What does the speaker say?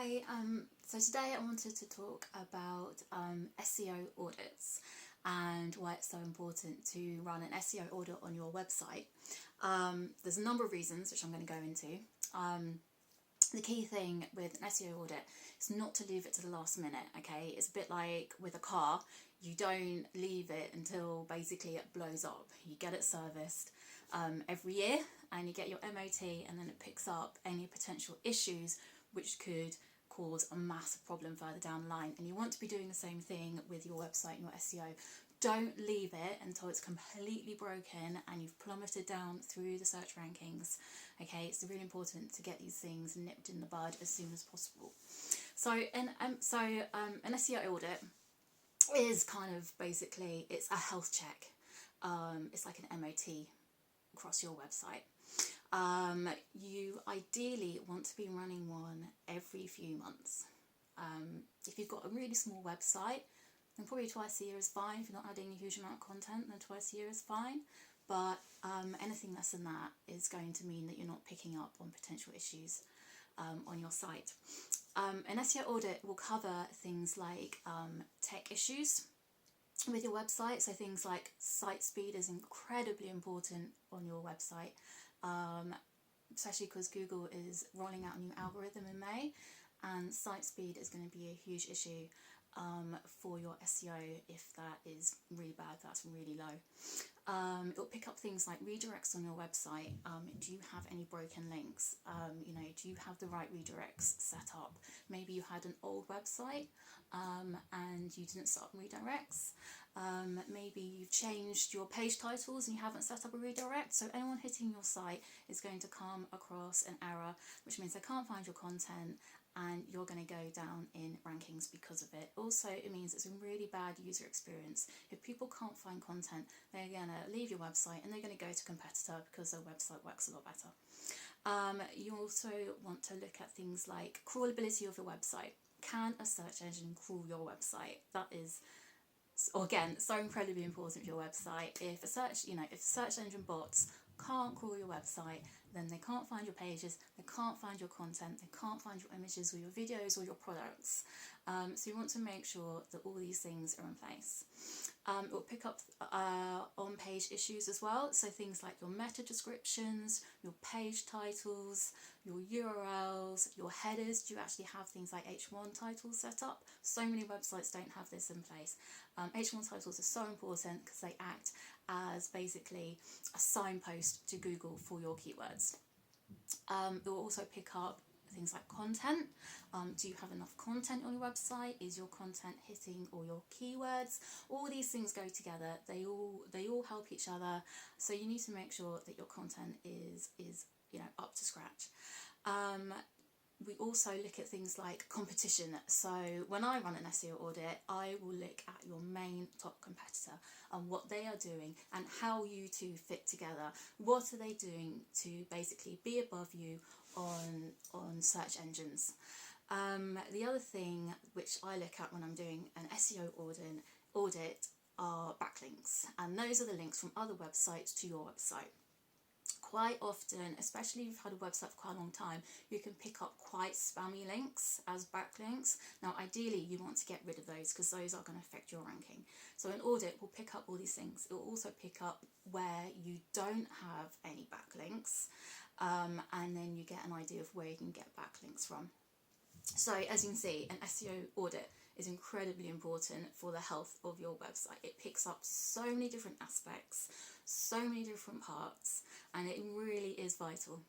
Hi, so today I wanted to talk about SEO audits and why it's so important to run an SEO audit on your website. There's a number of reasons which I'm going to go into. The key thing with an SEO audit is not to leave it to the last minute, okay? It's a bit like with a car. You don't leave it until basically it blows up. You get it serviced every year and you get your MOT, and then it picks up any potential issues which could cause a massive problem further down the line. And you want to be doing the same thing with your website and your SEO. Don't leave it until it's completely broken and you've plummeted down through the search rankings. Okay, it's really important to get these things nipped in the bud as soon as possible. So an SEO audit is kind of basically, it's a health check. It's like an MOT across your website. You ideally want to be running one every few months. If you've got a really small website, then probably twice a year is fine. If you're not adding a huge amount of content, then twice a year is fine. But anything less than that is going to mean that you're not picking up on potential issues on your site. An SEO audit will cover things like tech issues with your website. So things like site speed is incredibly important on your website, especially because Google is rolling out a new algorithm in May, and site speed is going to be a huge issue for your SEO if that is really bad, that's really low. It'll pick up things like redirects on your website. Do you have any broken links? Do you have the right redirects set up? Maybe you had an old website and you didn't set up redirects. Maybe you've changed your page titles and you haven't set up a redirect. So anyone hitting your site is going to come across an error, which means they can't find your content and you're going to go down in rankings because of it. Also, it means it's a really bad user experience. If people can't find content, they're going to leave your website and they're going to go to a competitor because their website works a lot better. You also want to look at things like crawlability of your website. Can a search engine crawl your website? That is, again, so incredibly important for your website. If search engine bots can't crawl your website, then they can't find your pages, they can't find your content, they can't find your images or your videos or your products. So you want to make sure that all these things are in place. It will pick up on-page issues as well, so things like your meta descriptions, your page titles, your URLs, your headers. Do you actually have things like H1 titles set up? So many websites don't have this in place. H1 titles are so important because they act as basically a signpost to Google for your keywords. It will also pick up things like content. Do you have enough content on your website? Is your content hitting all your keywords? All these things go together. They all help each other. So you need to make sure that your content is up to scratch. We also look at things like competition. So when I run an SEO audit, I will look at your main top competitor and what they are doing and how you two fit together. What are they doing to basically be above you on search engines? The other thing which I look at when I'm doing an SEO audit are backlinks, and those are the links from other websites to your website. Quite often, especially if you've had a website for quite a long time, you can pick up quite spammy links as backlinks. Now, ideally, you want to get rid of those because those are going to affect your ranking. So an audit will pick up all these things. It will also pick up where you don't have any backlinks, and then you get an idea of where you can get backlinks from. So as you can see, an SEO audit is incredibly important for the health of your website. It picks up so many different aspects, so many different parts, and it really is vital.